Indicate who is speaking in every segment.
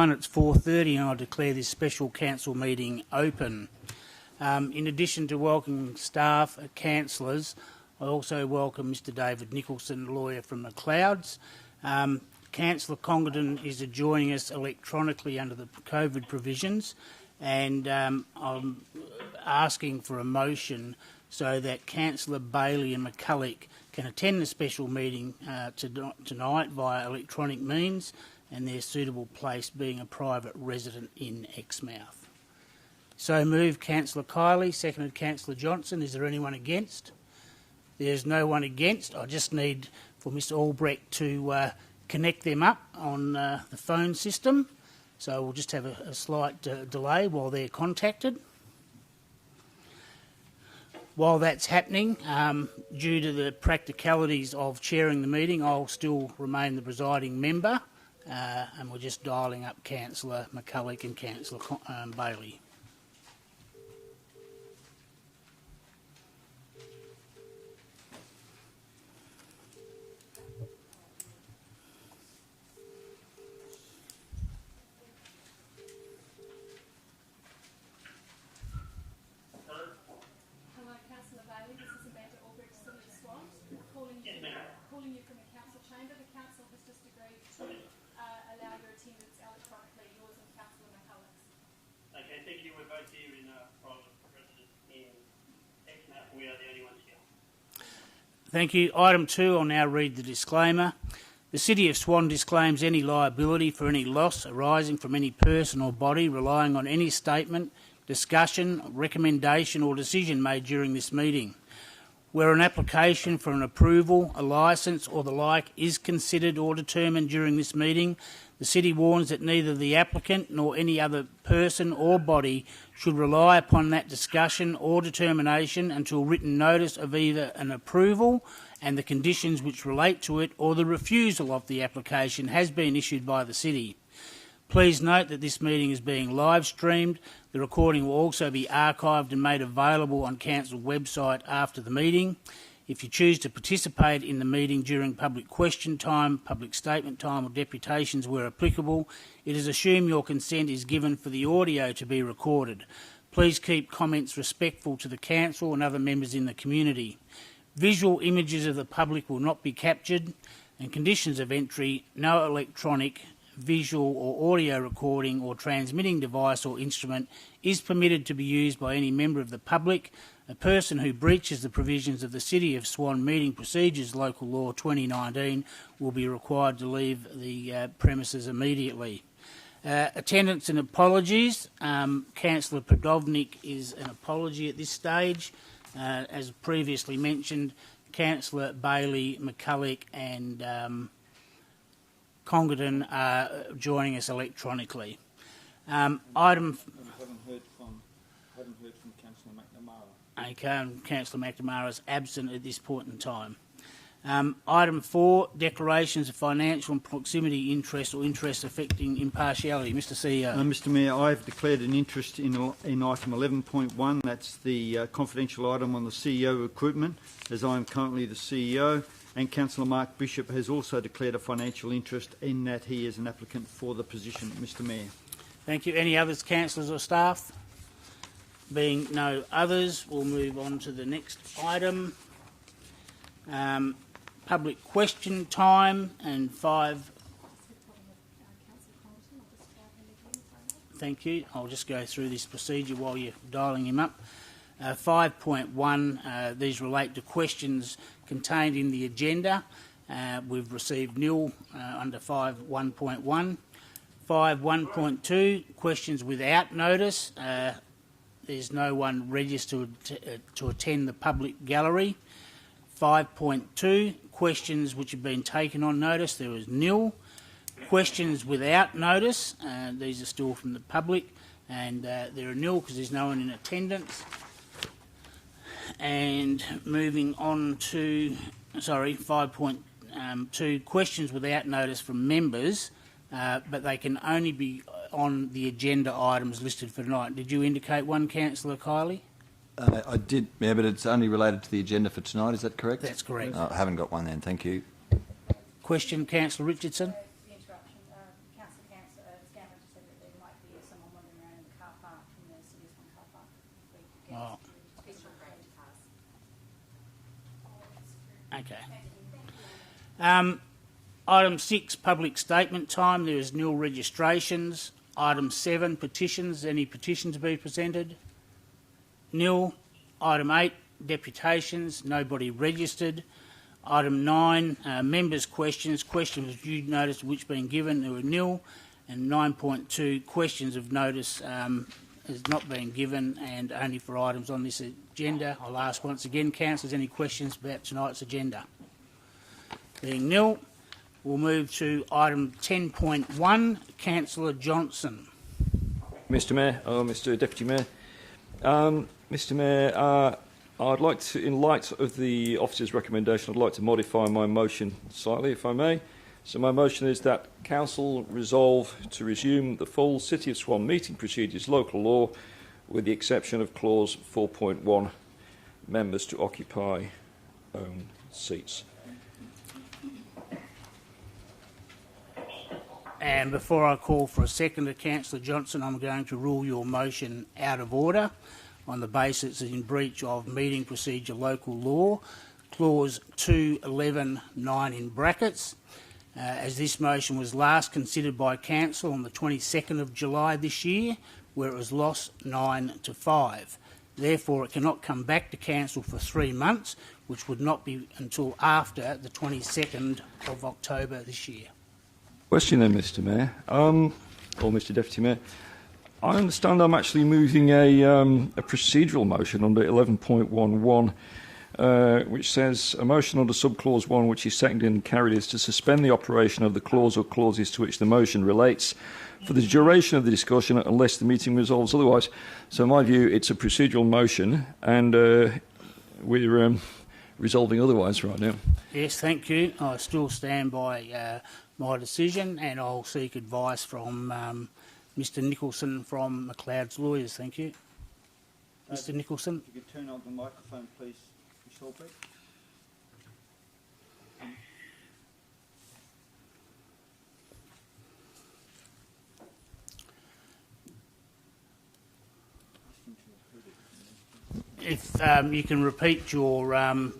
Speaker 1: It's 4:30 and I declare this special council meeting open. In addition to welcoming staff and councillors, I also welcome Mr David Nicholson, lawyer from McLeod's. Councillor Congdon is joining us electronically under the COVID provisions, and I'm asking for a motion so that Councillor Bailey and McCulloch can attend the special meeting tonight via electronic means, and their suitable place being a private resident in Exmouth. So moved Councillor Kiley, seconded Councillor Johnson. Is there anyone against? There's no one against. I just need for Mr Albrecht to connect them up on the phone system. So we'll just have a slight delay while they're contacted. While that's happening, due to the practicalities of chairing the meeting, I'll still remain the presiding member. And we're just dialling up Councillor McCulloch and Councillor Bailey.
Speaker 2: Hello, Councillor Bailey. This is Amanda Albrecht, City of Swan. Calling you from the council chamber. The council has just agreed to allow your attendance electronically, yours and Councillor McCulloch's.
Speaker 3: Okay, thank you. We're both here in private residence in Exmouth. We are the only ones here.
Speaker 1: Thank you. Item 2, I'll now read the disclaimer. The City of Swan disclaims any liability for any loss arising from any person or body relying on any statement, discussion, recommendation or decision made during this meeting. Where an application for an approval, a licence or the like is considered or determined during this meeting, the City warns that neither the applicant nor any other person or body should rely upon that discussion or determination until written notice of either an approval and the conditions which relate to it or the refusal of the application has been issued by the City. Please note that this meeting is being live streamed. The recording will also be archived and made available on Council website after the meeting. If you choose to participate in the meeting during public question time, public statement time or deputations where applicable, it is assumed your consent is given for the audio to be recorded. Please keep comments respectful to the Council and other members in the community. Visual images of the public will not be captured, and conditions of entry: no electronic, visual or audio recording or transmitting device or instrument is permitted to be used by any member of the public. A person who breaches the provisions of the City of Swan Meeting Procedures Local Law 2019 will be required to leave the premises immediately. Attendance and apologies. Councillor Podovnik is an apology at this stage. As previously mentioned, Councillor Bailey, McCulloch and Congdon are joining us electronically. Item.
Speaker 4: I haven't heard from Councillor McNamara.
Speaker 1: Okay, Councillor McNamara is absent at this point in time. Item 4, declarations of financial and proximity interest or interest affecting impartiality. Mr CEO.
Speaker 4: Mr Mayor, I have declared an interest in item 11.1. That's the confidential item on the CEO recruitment, as I am currently the CEO. And Councillor Mark Bishop has also declared a financial interest in that he is an applicant for the position, Mr Mayor.
Speaker 1: Thank you. Any others, councillors or staff? Being no others, we'll move on to the next item. Public question time and 5. Thank you. I'll just go through this procedure while you're dialing him up. 5.1, these relate to questions contained in the agenda. We've received nil under 5.1.1. 5.1.2, questions without notice. There's no one registered to attend the public gallery. 5.2, questions which have been taken on notice. There was nil. Questions without notice. These are still from the public, and there are nil because there's no one in attendance. And moving on to, 5.2, questions without notice from members, but they can only be on the agenda items listed for tonight. Did you indicate one, Councillor Kiley?
Speaker 5: I did, yeah, but it's only related to the agenda for tonight, is that correct?
Speaker 1: That's correct.
Speaker 5: I haven't got one then, thank you.
Speaker 1: Question, Councillor Richardson?
Speaker 2: The interruption, Councillor Scannell just
Speaker 1: Okay. Item 6, public statement time. There is nil registrations. Item 7, petitions. Any petitions to be presented? Nil. Item 8, deputations. Nobody registered. Item 9, members' questions. Questions of due notice which been given. There were nil. And 9.2, questions of notice has not been given and only for items on this agenda. I'll ask once again, councillors, any questions about tonight's agenda? Being nil, we'll move to item 10.1, Councillor Johnson.
Speaker 6: Mr Mayor, Mr Deputy Mayor. Mr Mayor, I'd like to, in light of the officer's recommendation, I'd like to modify my motion slightly, if I may. So my motion is that Council resolve to resume the full City of Swan meeting procedures local law with the exception of clause 4.1, members to occupy own seats.
Speaker 1: And before I call for a seconder, Councillor Johnson, I'm going to rule your motion out of order on the basis it's in breach of meeting procedure local law, clause 211(9) in brackets. As this motion was last considered by Council on the 22nd of July this year, where it was lost 9-5. Therefore, it cannot come back to Council for 3 months, which would not be until after the 22nd of October this year.
Speaker 6: Question then, Mr Mayor, or Mr Deputy Mayor. I understand I'm actually moving a procedural motion under 11.11, which says a motion under subclause 1, which is seconded and carried, is to suspend the operation of the clause or clauses to which the motion relates for the duration of the discussion unless the meeting resolves otherwise. So in my view, it's a procedural motion and we're resolving otherwise right now.
Speaker 1: Yes, thank you. I still stand by my decision and I'll seek advice from Mr Nicholson from McLeod's Lawyers. Thank you. Mr Nicholson.
Speaker 4: If you could turn on the microphone, please, Ms. Hallberg.
Speaker 1: If you can repeat your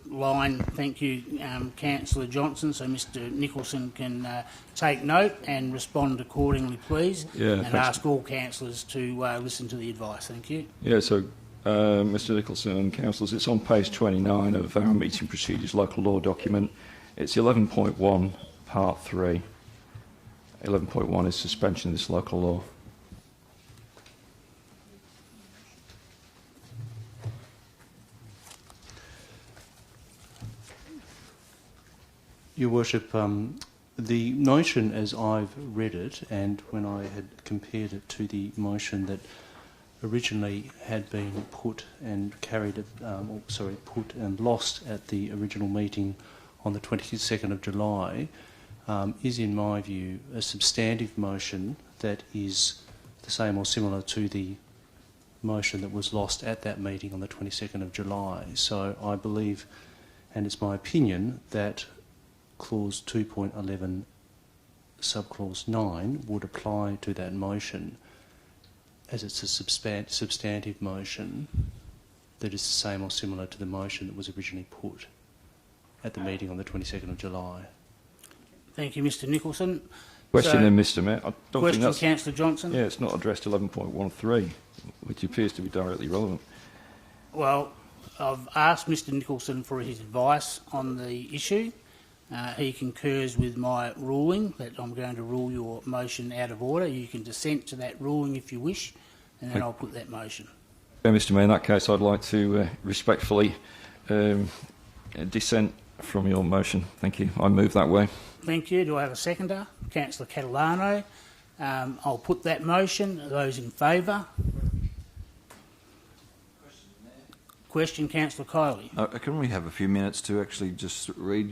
Speaker 1: line, thank you, Councillor Johnson, so Mr Nicholson can take note and respond accordingly, please.
Speaker 6: Yeah,
Speaker 1: and
Speaker 6: thanks.
Speaker 1: ask all councillors to listen to the advice. Thank you.
Speaker 6: Yeah, so Mr Nicholson and councillors, it's on page 29 of our meeting procedures local law document. It's 11.1 part 3. 11.1 is suspension of this local law.
Speaker 7: Your Worship, the motion as I've read it and when I had compared it to the motion that originally had been put and put and lost at the original meeting on the 22nd of July is in my view a substantive motion that is the same or similar to the motion that was lost at that meeting on the 22nd of July. So I believe, and it's my opinion, that clause 2.11 subclause 9 would apply to that motion as it's a substantive motion that is the same or similar to the motion that was originally put at the meeting on the 22nd of July.
Speaker 1: Thank you, Mr Nicholson.
Speaker 6: Question then, Mr Mayor. I don't
Speaker 1: Question,
Speaker 6: think that's...
Speaker 1: Councillor Johnson.
Speaker 6: Yeah, it's not addressed 11.13, which appears to be directly relevant.
Speaker 1: Well, I've asked Mr Nicholson for his advice on the issue. He concurs with my ruling that I'm going to rule your motion out of order. You can dissent to that ruling if you wish, and then I'll put that motion.
Speaker 6: Yeah, Mr Mayor, in that case, I'd like to respectfully dissent from your motion. Thank you. I move that way.
Speaker 1: Thank you. Do I have a seconder? Councillor Catalano. I'll put that motion. Those in favour? Question, Councillor Kiley.
Speaker 5: Can we have a few minutes to actually just read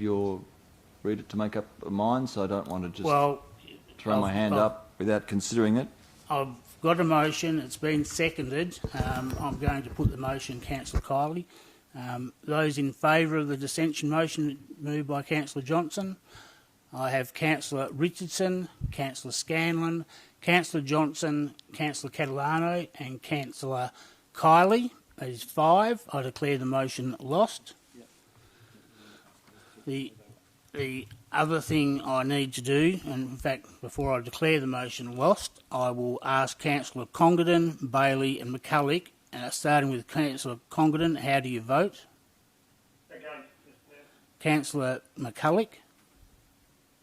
Speaker 5: it to make up a mind, so I don't want to just throw my hand up without considering it?
Speaker 1: I've got a motion. It's been seconded. I'm going to put the motion, Councillor Kiley. Those in favour of the dissension motion moved by Councillor Johnson. I have Councillor Richardson, Councillor Scanlon, Councillor Johnson, Councillor Catalano and Councillor Kiley. That is 5. I declare the motion lost. The other thing I need to do, and in fact, before I declare the motion lost, I will ask Councillor Congdon, Bailey and McCulloch, starting with Councillor Congdon, how do you vote?
Speaker 3: Against, Mr Mayor.
Speaker 1: Councillor McCulloch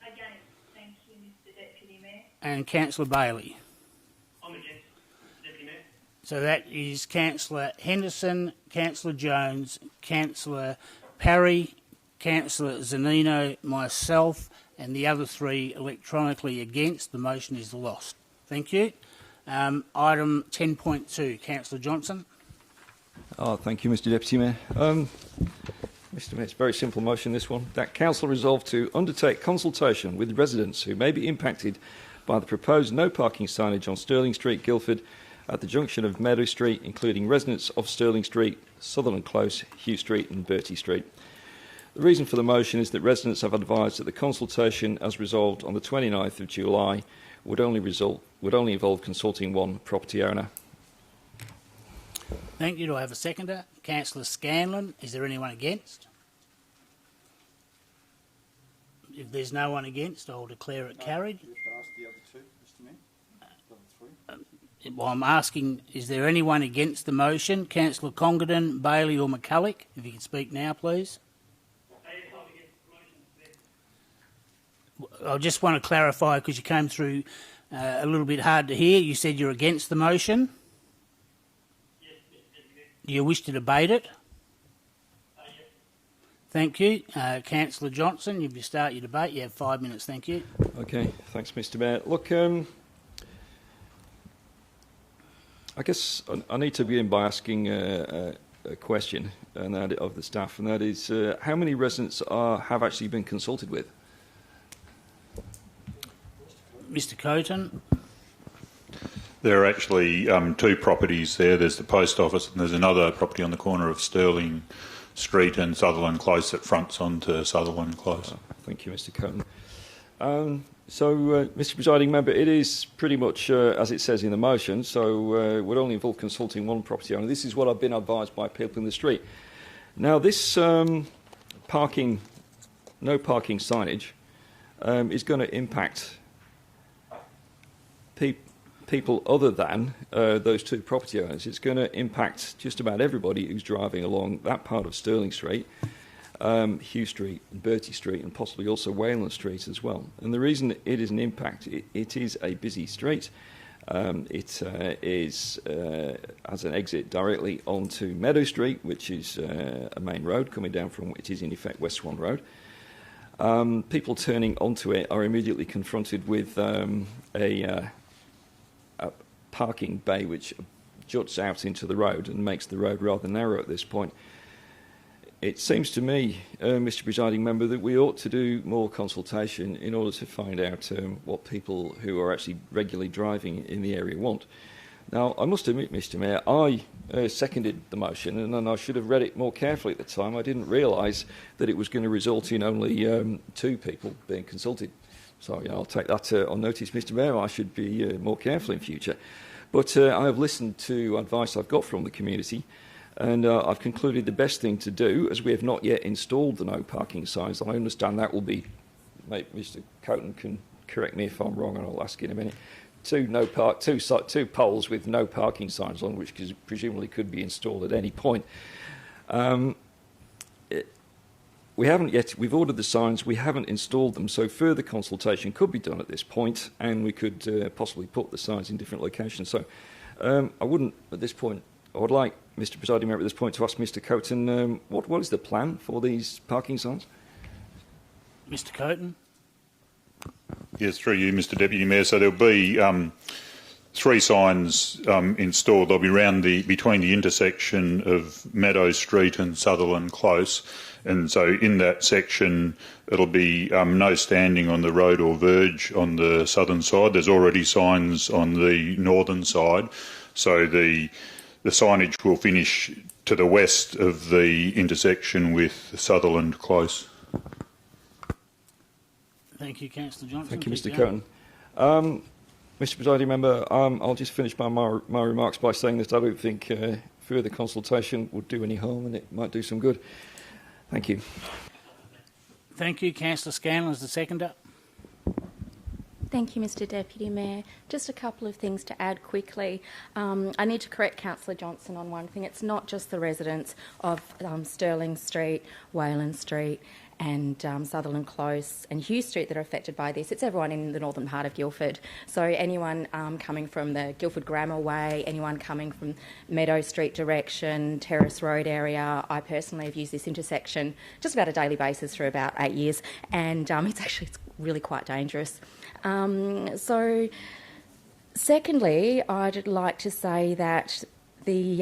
Speaker 8: Against, thank you, Mr Deputy Mayor.
Speaker 1: and Councillor Bailey.
Speaker 3: I'm against, Deputy Mayor.
Speaker 1: So that is Councillor Henderson, Councillor Jones, Councillor Parry, Councillor Zanino, myself, and the other three electronically against. The motion is lost. Thank you. Item 10.2, Councillor Johnson.
Speaker 6: Oh, thank you, Mr Deputy Mayor. Mr Mayor, it's a very simple motion, this one. That Council resolve to undertake consultation with residents who may be impacted by the proposed no parking signage on Stirling Street, Guildford, at the junction of Meadow Street, including residents of Stirling Street, Sutherland Close, Hugh Street and Bertie Street. The reason for the motion is that residents have advised that the consultation, as resolved on the 29th of July, would only involve consulting one property owner.
Speaker 1: Thank you. Do I have a seconder? Councillor Scanlon. Is there anyone against? If there's no one against, I'll declare it carried.
Speaker 4: You have to ask the other two, Mr Mayor. Other three.
Speaker 1: Well, I'm asking, is there anyone against the motion? Councillor Congdon, Bailey or McCulloch? If you can speak now, please. I just want to clarify, because you came through a little bit hard to hear. You said you're against the motion.
Speaker 3: Yes, Mr Deputy Mayor.
Speaker 1: Do you wish to debate it?
Speaker 3: Yes.
Speaker 1: Thank you. Councillor Johnson, if you start your debate, you have 5 minutes. Thank you.
Speaker 6: Okay, thanks, Mr Mayor. Look, I guess I need to begin by asking a question and that of the staff, and that is, how many residents have actually been consulted with?
Speaker 1: Mr Coton.
Speaker 9: There are actually two properties there. There's the post office and there's another property on the corner of Stirling Street and Sutherland Close that fronts onto Sutherland Close.
Speaker 6: Thank you, Mr Coton. Mr Presiding Member, it is pretty much as it says in the motion, so would only involve consulting one property owner. This is what I've been advised by people in the street. Now, this no parking signage is going to impact people other than those two property owners. It's going to impact just about everybody who's driving along that part of Stirling Street, Hugh Street, and Bertie Street, and possibly also Wayland Street as well. And the reason it is an impact, it is a busy street. It has an exit directly onto Meadow Street, which is a main road coming down from which is in effect West Swan Road. People turning onto it are immediately confronted with a parking bay which juts out into the road and makes the road rather narrow at this point. It seems to me, Mr Presiding Member, that we ought to do more consultation in order to find out what people who are actually regularly driving in the area want. Now, I must admit, Mr Mayor, I seconded the motion, and then I should have read it more carefully at the time. I didn't realise that it was going to result in only two people being consulted. So I'll take that on notice, Mr Mayor. I should be more careful in future. But I have listened to advice I've got from the community, and I've concluded the best thing to do, as we have not yet installed the no parking signs. I understand that will be, Mr Coton can correct me if I'm wrong, and I'll ask in a minute. Two poles with no parking signs on, which presumably could be installed at any point. We haven't yet. We've ordered the signs. We haven't installed them, so further consultation could be done at this point, and we could possibly put the signs in different locations. So, I wouldn't at this point. I would like, Mr. Presiding Member, at this point to ask Mr. Coton what is the plan for these parking signs?
Speaker 1: Mr. Coton.
Speaker 9: Yes, through you, Mr Deputy Mayor. So there'll be three signs installed. They'll be between the intersection of Meadow Street and Sutherland Close. And so in that section, it'll be no standing on the road or verge on the southern side. There's already signs on the northern side. So the signage will finish to the west of the intersection with Sutherland Close.
Speaker 1: Thank you, Councillor Johnson.
Speaker 6: Thank you, Mr. Coton. Mr. Presiding Member, I'll just finish my remarks by saying that I don't think further consultation would do any harm, and it might do some good. Thank you.
Speaker 1: Thank you. Councillor Scanlon is the seconder.
Speaker 10: Thank you, Mr Deputy Mayor. Just a couple of things to add quickly. I need to correct Councillor Johnson on one thing. It's not just the residents of Stirling Street, Wayland Street and Sutherland Close and Hugh Street that are affected by this. It's everyone in the northern part of Guildford. So anyone coming from the Guildford Grammar Way, anyone coming from Meadow Street direction, Terrace Road area. I personally have used this intersection just about a daily basis for about 8 years, and it's really quite dangerous. So, secondly, I'd like to say that the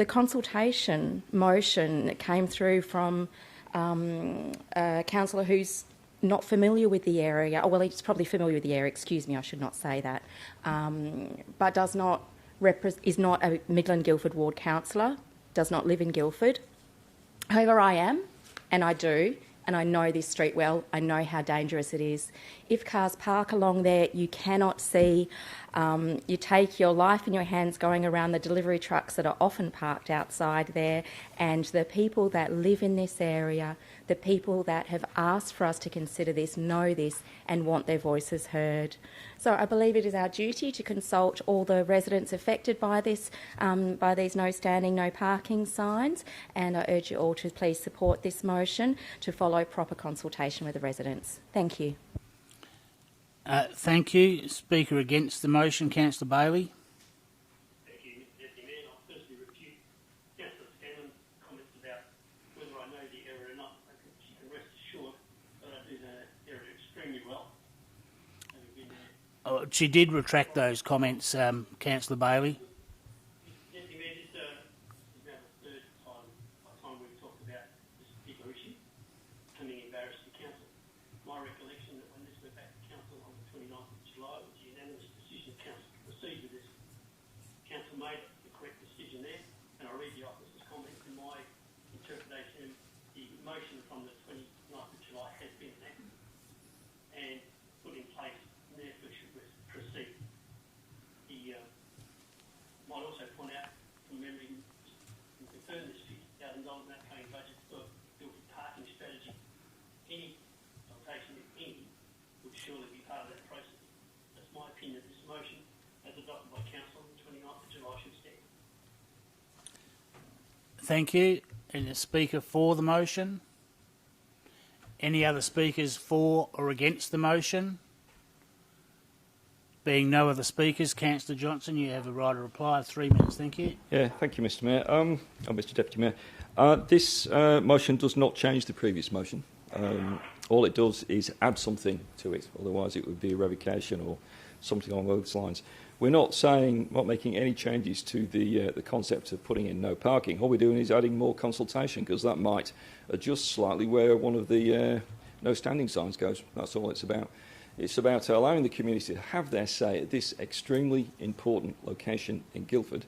Speaker 10: consultation motion that came through from a councillor who's not familiar with the area, well, he's probably familiar with the area, excuse me, I should not say that, but is not a Midland Guildford ward councillor, does not live in Guildford. However, I am, and I do, and I know this street well. I know how dangerous it is. If cars park along there, you cannot see. You take your life in your hands going around the delivery trucks that are often parked outside there, and the people that live in this area, the people that have asked for us to consider this, know this and want their voices heard. So I believe it is our duty to consult all the residents affected by this, by these no standing, no parking signs, and I urge you all to please support this motion to follow proper consultation with the residents. Thank you.
Speaker 1: Thank you. Speaker against the motion, Councillor Bailey.
Speaker 3: Thank you, Mr Deputy Mayor. I'll firstly refute Councillor Scanlon's comments about whether I know the area or not. I think she can rest assured that I do know the area extremely well.
Speaker 1: She did retract those comments, Councillor Bailey.
Speaker 3: Deputy Mayor, this is now the third time we've talked about this particular issue, becoming embarrassed to council. My recollection that when this went back to council on the 29th of July, it was a unanimous decision of council to proceed with this. Council made the correct decision there, and I read the officer's comments in my interpretation. The motion from the 29th of July has been enacted and put in place, and therefore should proceed. The might also point out, from memory, and confirm this $50,000 net paying budget for Guildford parking strategy. Any consultation, if any, would surely be part of that process. That's my opinion. This motion, as adopted by council on the 29th of July, should stand.
Speaker 1: Thank you. Any speaker for the motion? Any other speakers for or against the motion? Being no other speakers, Councillor Johnson, you have a right of reply of 3 minutes. Thank you.
Speaker 6: Yeah, thank you, Mr Mayor. Mr Deputy Mayor. This motion does not change the previous motion. All it does is add something to it, otherwise it would be a revocation or something along those lines. We're not making any changes to the concept of putting in no parking. All we're doing is adding more consultation, because that might adjust slightly where one of the no standing signs goes. That's all it's about. It's about allowing the community to have their say at this extremely important location in Guildford.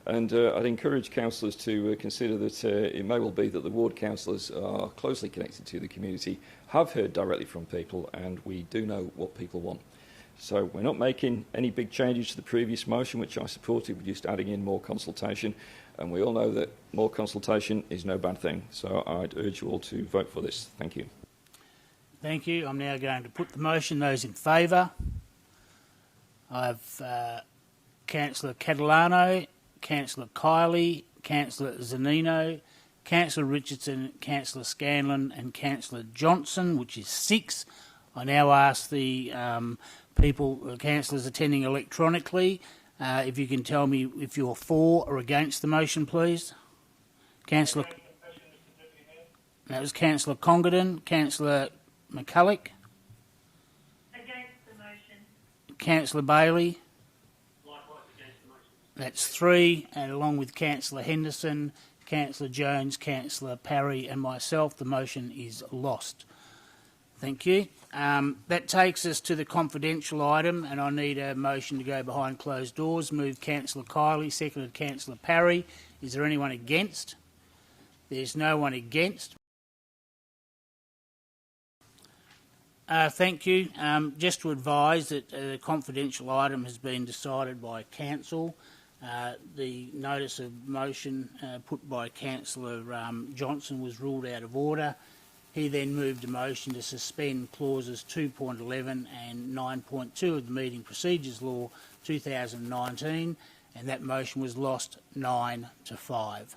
Speaker 6: And I'd encourage councillors to consider that it may well be that the ward councillors are closely connected to the community, have heard directly from people, and we do know what people want. So we're not making any big changes to the previous motion, which I supported. We're just adding in more consultation. And we all know that more consultation is no bad thing. So I'd urge you all to vote for this. Thank you.
Speaker 1: Thank you. I'm now going to put the motion. Those in favour? I have Councillor Catalano, Councillor Kiley, Councillor Zanino, Councillor Richardson, Councillor Scanlon and Councillor Johnson, which is 6. I now ask the councillors attending electronically, if you can tell me if you're for or against the motion, please. Councillor... That was Councillor Congdon, Councillor McCulloch.
Speaker 8: Against the motion.
Speaker 1: Councillor Bailey.
Speaker 3: Likewise against the motion.
Speaker 1: That's 3, and along with Councillor Henderson, Councillor Jones, Councillor Parry and myself, the motion is lost. Thank you. That takes us to the confidential item, and I need a motion to go behind closed doors. Moved Councillor Kiley, seconded Councillor Parry. Is there anyone against? There's no one against. Thank you. Just to advise that the confidential item has been decided by council. The notice of motion put by Councillor Johnson was ruled out of order, He then moved a motion to suspend clauses 2.11 and 9.2 of the Meeting Procedures Law 2019, and that motion was lost 9-5.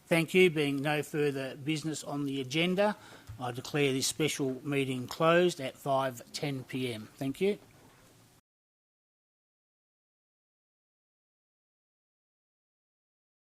Speaker 1: Thank you. Being no further business on the agenda, I declare this special meeting closed at 5:10 p.m. Thank you.